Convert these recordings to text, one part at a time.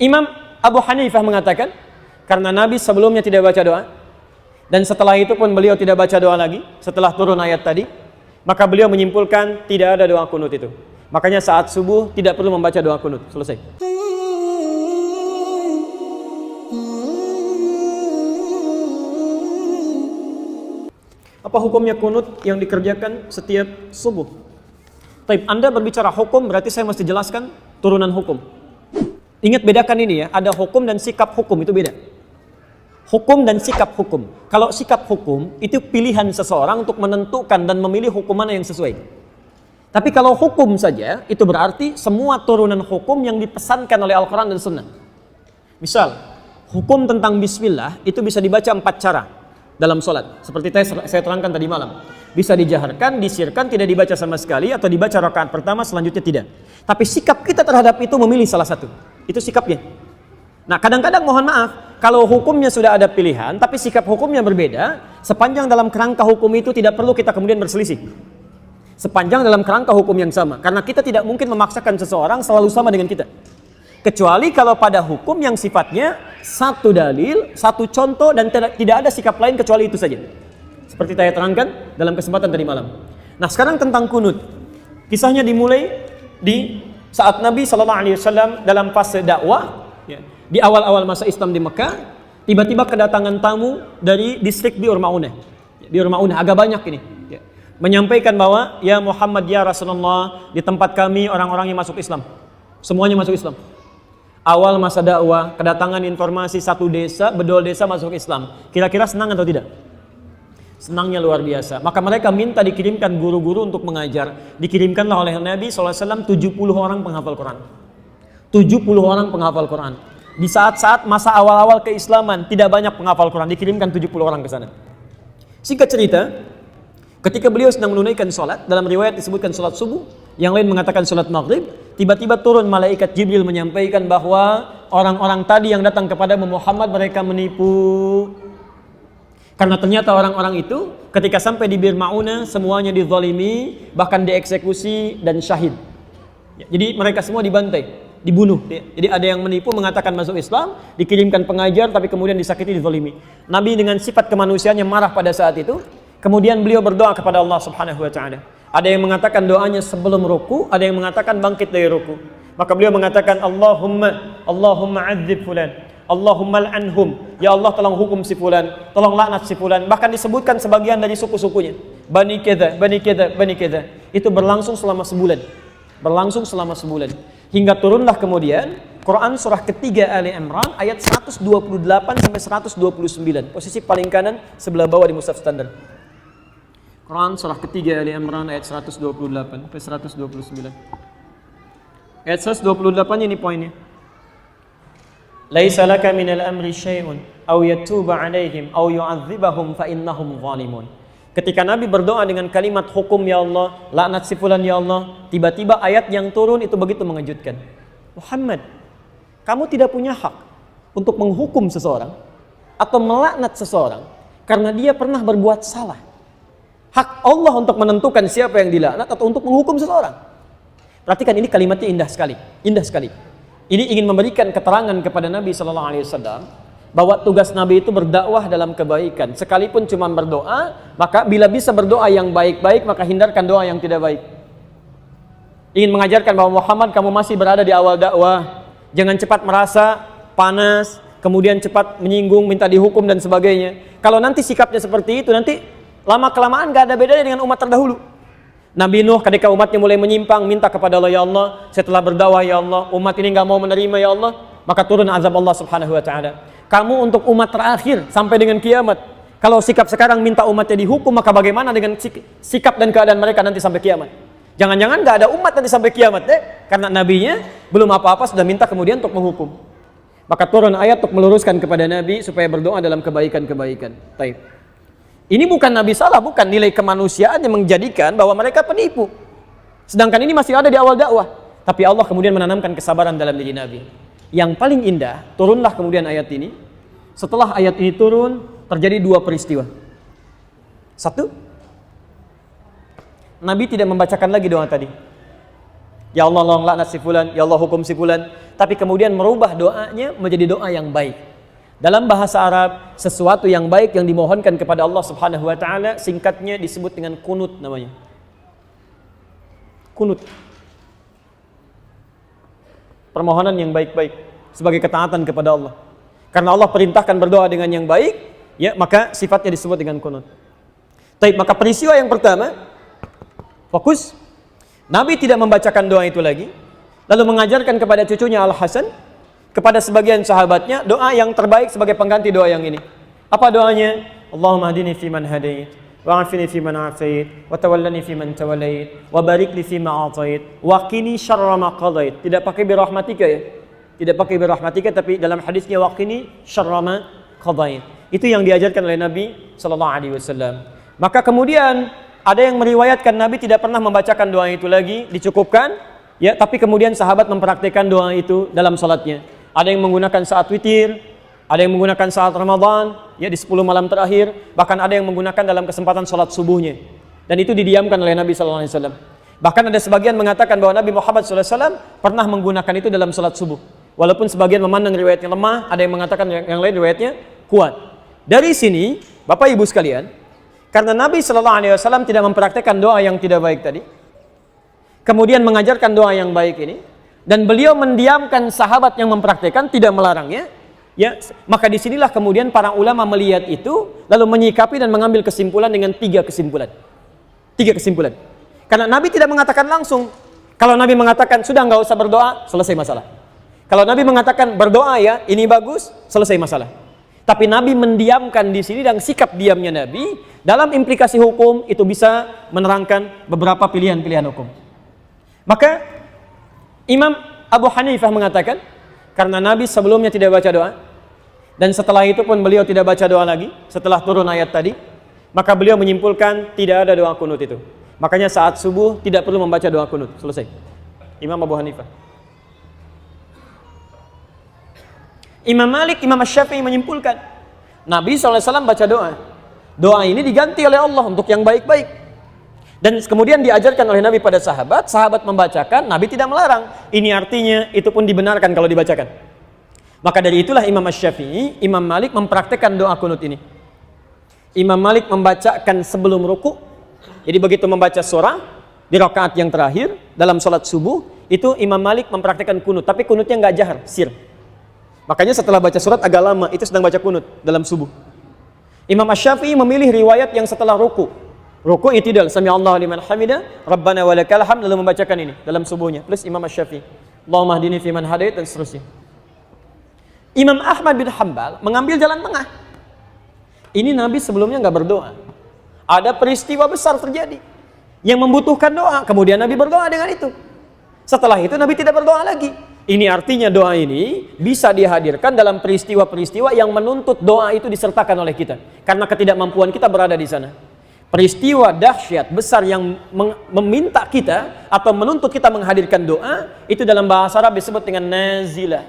Imam Abu Hanifah mengatakan, karena Nabi sebelumnya tidak baca doa, dan setelah itu pun beliau tidak baca doa lagi, setelah turun ayat tadi, maka beliau menyimpulkan tidak ada doa kunut itu. Makanya saat subuh tidak perlu membaca doa kunut. Selesai. Apa hukumnya kunut yang dikerjakan setiap subuh? Taib, Anda berbicara hukum, berarti saya mesti jelaskan turunan hukum. Ingat, bedakan ini ya, ada hukum dan sikap hukum, itu beda. Hukum dan sikap hukum. Kalau sikap hukum, itu pilihan seseorang untuk menentukan dan memilih hukum mana yang sesuai. Tapi kalau hukum saja, itu berarti semua turunan hukum yang dipesankan oleh Al-Quran dan Sunnah. Misal, hukum tentang bismillah, itu bisa dibaca 4 cara dalam sholat. Seperti saya terangkan tadi malam. Bisa dijaharkan, disirkan, tidak dibaca sama sekali, atau dibaca rakaat pertama, selanjutnya tidak. Tapi sikap kita terhadap itu memilih salah satu. Itu sikapnya. Nah, kadang-kadang mohon maaf, kalau hukumnya sudah ada pilihan, tapi sikap hukumnya berbeda, sepanjang dalam kerangka hukum itu tidak perlu kita kemudian berselisih. Sepanjang dalam kerangka hukum yang sama. Karena kita tidak mungkin memaksakan seseorang selalu sama dengan kita. Kecuali kalau pada hukum yang sifatnya satu dalil, satu contoh, dan tidak ada sikap lain kecuali itu saja. Seperti saya terangkan dalam kesempatan tadi malam. Nah, sekarang tentang kunut. Kisahnya dimulai di saat Nabi SAW dalam fase dakwah, ya, di awal-awal masa Islam di Mekah, tiba-tiba kedatangan tamu dari distrik Bi'r Ma'unah. Bi'r Ma'unah agak banyak ini. Ya. Menyampaikan bahwa, ya Muhammad, ya Rasulullah, di tempat kami orang-orang yang masuk Islam. Semuanya masuk Islam. Awal masa dakwah, kedatangan informasi satu desa, bedol desa masuk Islam. Kira-kira senang atau tidak? Senangnya luar biasa. Maka mereka minta dikirimkan guru-guru untuk mengajar. Dikirimkanlah oleh Nabi SAW 70 orang penghafal Quran. 70 orang penghafal Quran. Di saat-saat masa awal-awal keislaman, tidak banyak penghafal Quran. Dikirimkan 70 orang ke sana. Singkat cerita, ketika beliau sedang menunaikan sholat, dalam riwayat disebutkan sholat subuh, yang lain mengatakan sholat maghrib, tiba-tiba turun malaikat Jibril menyampaikan bahwa orang-orang tadi yang datang kepada Muhammad, mereka menipu. Karena ternyata orang-orang itu ketika sampai di Bir Ma'unah semuanya dizalimi, bahkan dieksekusi dan syahid. Jadi mereka semua dibantai, dibunuh. Jadi ada yang menipu mengatakan masuk Islam, dikirimkan pengajar tapi kemudian disakiti, dizalimi. Nabi dengan sifat kemanusiaannya marah pada saat itu. Kemudian beliau berdoa kepada Allah Subhanahu wa taala. Ada yang mengatakan doanya sebelum ruku, ada yang mengatakan bangkit dari ruku. Maka beliau mengatakan Allahumma adzib fulan. Allahumma al'anhum, ya Allah tolong hukum si fulan, tolong laknat si fulan. Bahkan disebutkan sebagian dari suku-sukunya, Bani Kedha, Bani Kedha, Bani Kedha. Itu berlangsung selama sebulan. Berlangsung selama sebulan. Hingga turunlah kemudian Quran surah ketiga Ali Imran ayat 128 sampai 129. Posisi paling kanan sebelah bawah di mushaf standar. Quran surah ketiga Ali Imran ayat 128 sampai 129. Ayat 128 ini poinnya. Laisa laka minal amri syai'un aw yatuba 'alaihim aw yu'adzibahum fa innahum zalimun. Ketika Nabi berdoa dengan kalimat hukum ya Allah, laknat si fulan ya Allah, tiba-tiba ayat yang turun itu begitu mengejutkan. Muhammad, kamu tidak punya hak untuk menghukum seseorang atau melaknat seseorang karena dia pernah berbuat salah. Hak Allah untuk menentukan siapa yang dilaknat atau untuk menghukum seseorang. Perhatikan, ini kalimatnya indah sekali, indah sekali. Ini ingin memberikan keterangan kepada Nabi SAW bahwa tugas Nabi itu berdakwah dalam kebaikan. Sekalipun cuma berdoa, maka bila bisa berdoa yang baik-baik, maka hindarkan doa yang tidak baik. Ingin mengajarkan bahwa Muhammad, kamu masih berada di awal dakwah. Jangan cepat merasa panas, kemudian cepat menyinggung, minta dihukum dan sebagainya. Kalau nanti sikapnya seperti itu, nanti lama-kelamaan gak ada bedanya dengan umat terdahulu. Nabi Nuh ketika umatnya mulai menyimpang, minta kepada Allah, ya Allah, setelah berdakwah ya Allah, umat ini gak mau menerima ya Allah, maka turun azab Allah Subhanahu wa taala. Kamu untuk umat terakhir sampai dengan kiamat. Kalau sikap sekarang minta umatnya dihukum, maka bagaimana dengan sikap dan keadaan mereka nanti sampai kiamat? Jangan-jangan gak ada umat nanti sampai kiamat karena nabinya belum apa-apa sudah minta kemudian untuk menghukum. Maka turun ayat untuk meluruskan kepada Nabi supaya berdoa dalam kebaikan-kebaikan. Taib. Ini bukan Nabi salah, bukan, nilai kemanusiaan yang menjadikan bahwa mereka penipu. Sedangkan ini masih ada di awal dakwah. Tapi Allah kemudian menanamkan kesabaran dalam diri Nabi. Yang paling indah, turunlah kemudian ayat ini. Setelah ayat ini turun, terjadi dua peristiwa. Satu, Nabi tidak membacakan lagi doa tadi. Ya Allah tolong laknat si fulan, ya Allah hukum si fulan, tapi kemudian merubah doanya menjadi doa yang baik. Dalam bahasa Arab, sesuatu yang baik yang dimohonkan kepada Allah Subhanahu wa taala singkatnya disebut dengan kunut namanya. Kunut. Permohonan yang baik-baik sebagai ketaatan kepada Allah. Karena Allah perintahkan berdoa dengan yang baik, ya, maka sifatnya disebut dengan kunut. Baik, maka peristiwa yang pertama, fokus, Nabi tidak membacakan doa itu lagi, lalu mengajarkan kepada cucunya Al-Hasan, kepada sebagian sahabatnya, doa yang terbaik sebagai pengganti doa yang ini. Apa doanya? Allahumma hadini fiman hadait, wa'afini fiman afait, wa tawallani fiman tawallait, wa barik li fima atait, wa qini syarra ma qadait. Tidak pakai birahmatika ya. Tidak pakai birahmatika, tapi dalam hadisnya wa qini syarra ma qadait. Itu yang diajarkan oleh Nabi sallallahu alaihi wasallam. Maka kemudian ada yang meriwayatkan Nabi tidak pernah membacakan doa itu lagi, dicukupkan, ya, tapi kemudian sahabat mempraktikkan doa itu dalam salatnya. Ada yang menggunakan saat witir, ada yang menggunakan saat Ramadan, ya, di 10 malam terakhir, bahkan ada yang menggunakan dalam kesempatan salat subuhnya. Dan itu didiamkan oleh Nabi sallallahu alaihi wasallam. Bahkan ada sebagian mengatakan bahwa Nabi Muhammad sallallahu alaihi wasallam pernah menggunakan itu dalam salat subuh. Walaupun sebagian memandang riwayatnya lemah, ada yang mengatakan yang lain riwayatnya kuat. Dari sini, Bapak Ibu sekalian, karena Nabi sallallahu alaihi wasallam tidak mempraktikkan doa yang tidak baik tadi, kemudian mengajarkan doa yang baik ini, dan beliau mendiamkan sahabat yang mempraktikkan, tidak melarangnya, ya, maka disinilah kemudian para ulama melihat itu, lalu menyikapi dan mengambil kesimpulan dengan 3 kesimpulan. 3 kesimpulan. Karena Nabi tidak mengatakan langsung. Kalau Nabi mengatakan sudah nggak usah berdoa, selesai masalah. Kalau Nabi mengatakan berdoa ya, ini bagus, selesai masalah. Tapi Nabi mendiamkan di sini, dan sikap diamnya Nabi dalam implikasi hukum itu bisa menerangkan beberapa pilihan-pilihan hukum. Maka Imam Abu Hanifah mengatakan, karena Nabi sebelumnya tidak baca doa, dan setelah itu pun beliau tidak baca doa lagi, setelah turun ayat tadi, maka beliau menyimpulkan tidak ada doa kunut itu. Makanya saat subuh tidak perlu membaca doa kunut, selesai. Imam Abu Hanifah. Imam Malik, Imam Syafi'i menyimpulkan, Nabi SAW baca doa. Doa ini diganti oleh Allah untuk yang baik-baik. Dan kemudian diajarkan oleh Nabi pada sahabat, sahabat membacakan, Nabi tidak melarang. Ini artinya itu pun dibenarkan kalau dibacakan. Maka dari itulah Imam Syafi'i, Imam Malik mempraktekkan doa kunut ini. Imam Malik membacakan sebelum ruku. Jadi begitu membaca surah di rakaat yang terakhir dalam sholat subuh, itu Imam Malik mempraktekkan kunut, tapi kunutnya nggak jahar, sir. Makanya setelah baca surat agak lama, itu sedang baca kunut dalam subuh. Imam Syafi'i memilih riwayat yang setelah ruku. Ruku i'tidal, sami Allahu liman hamidah, Rabbana walakal hamd, lalu membacakan ini dalam subuhnya. Plus Imam Syafi'i, Allahumma hdini fiman hadait, dan seterusnya. Imam Ahmad bin Hanbal mengambil jalan tengah. Ini Nabi sebelumnya nggak berdoa. Ada peristiwa besar terjadi yang membutuhkan doa, kemudian Nabi berdoa dengan itu. Setelah itu Nabi tidak berdoa lagi. Ini artinya doa ini bisa dihadirkan dalam peristiwa-peristiwa yang menuntut doa itu disertakan oleh kita, karena ketidakmampuan kita berada di sana. Peristiwa dahsyat besar yang meminta kita atau menuntut kita menghadirkan doa, itu dalam bahasa Arab disebut dengan nazilah.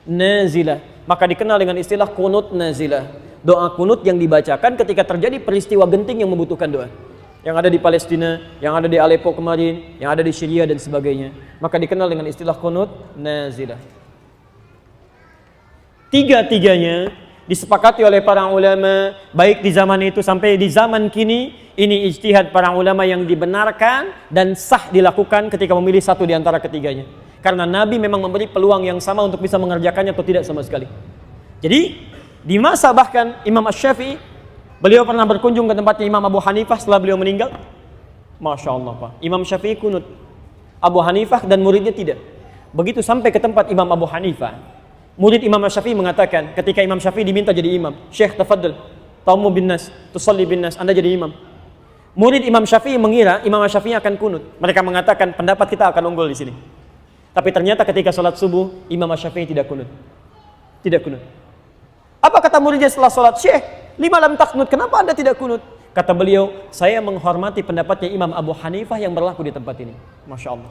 Nazilah, maka dikenal dengan istilah kunut nazilah. Doa kunut yang dibacakan ketika terjadi peristiwa genting yang membutuhkan doa. Yang ada di Palestina, yang ada di Aleppo kemarin, yang ada di Syria dan sebagainya. Maka dikenal dengan istilah kunut nazilah. Tiga-tiganya disepakati oleh para ulama, baik di zaman itu sampai di zaman kini, ini ijtihad para ulama yang dibenarkan dan sah dilakukan ketika memilih satu di antara ketiganya. Karena Nabi memang memberi peluang yang sama untuk bisa mengerjakannya atau tidak sama sekali. Jadi, di masa bahkan Imam Syafi'i, beliau pernah berkunjung ke tempatnya Imam Abu Hanifah setelah beliau meninggal. Masya Allah Pak, Imam Syafi'i kunut, Abu Hanifah dan muridnya tidak. Begitu sampai ke tempat Imam Abu Hanifah, murid Imam Syafi'i mengatakan, ketika Imam Syafi'i diminta jadi imam, Syekh tafadhal, taumu bin nas, tusalli bin nas, Anda jadi imam. Murid Imam Syafi'i mengira Imam Syafi'i akan kunut. Mereka mengatakan pendapat kita akan unggul di sini. Tapi ternyata ketika sholat subuh, Imam Syafi'i tidak kunut. Tidak kunut. Apa kata muridnya setelah sholat? Syekh, lima lam taknut, kenapa Anda tidak kunut? Kata beliau, saya menghormati pendapatnya Imam Abu Hanifah yang berlaku di tempat ini. Masya Allah.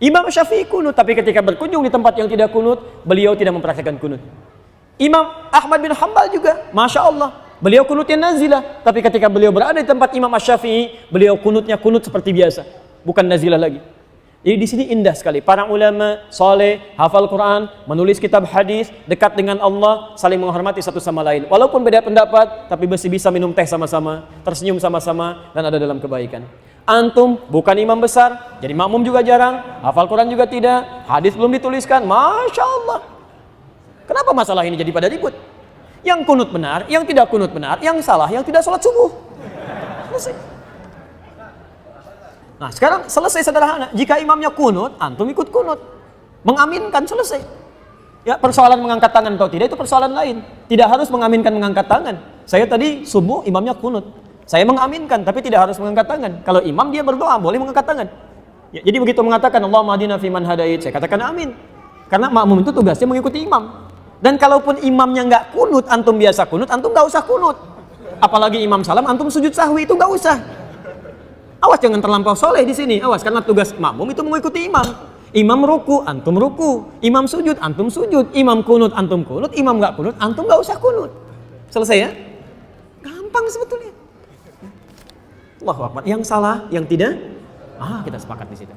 Imam Syafi'i kunut, tapi ketika berkunjung di tempat yang tidak kunut, beliau tidak mempraktikkan kunut. Imam Ahmad bin Hanbal juga, Masya Allah, beliau kunutnya nazilah, tapi ketika beliau berada di tempat Imam Syafi'i, beliau kunutnya kunut seperti biasa, bukan nazilah lagi. Jadi di sini indah sekali. Para ulama soleh, hafal Quran, menulis kitab hadis, dekat dengan Allah, saling menghormati satu sama lain. Walaupun beda pendapat, tapi masih bisa minum teh sama-sama, tersenyum sama-sama, dan ada dalam kebaikan. Antum bukan imam besar, jadi makmum juga jarang, hafal Quran juga tidak, hadis belum dituliskan, Masya Allah. Kenapa masalah ini jadi pada ribut? Yang kunut benar, yang tidak kunut benar, yang salah, yang tidak sholat subuh. Selesai. Nah sekarang selesai sederhana. Jika imamnya kunut, antum ikut kunut, mengaminkan, selesai. Ya, persoalan mengangkat tangan atau tidak itu persoalan lain. Tidak harus mengaminkan mengangkat tangan. Saya tadi subuh imamnya kunut, saya mengaminkan tapi tidak harus mengangkat tangan. Kalau imam dia berdoa boleh mengangkat tangan. Ya, jadi begitu mengatakan Allahumma hadina fiman hadait, saya katakan amin. Karena makmum itu tugasnya mengikuti imam. Dan kalaupun imamnya nggak kunut, antum biasa kunut, antum nggak usah kunut. Apalagi imam salam, antum sujud sahwi itu nggak usah. Awas jangan terlampau soleh di sini. Awas, karena tugas makmum itu mengikuti imam. Imam ruku, antum ruku. Imam sujud, antum sujud. Imam kunut, antum kunut. Imam nggak kunut, antum nggak usah kunut. Selesai ya? Gampang sebetulnya. Allahu Akbar. Yang salah, yang tidak, kita sepakat di situ.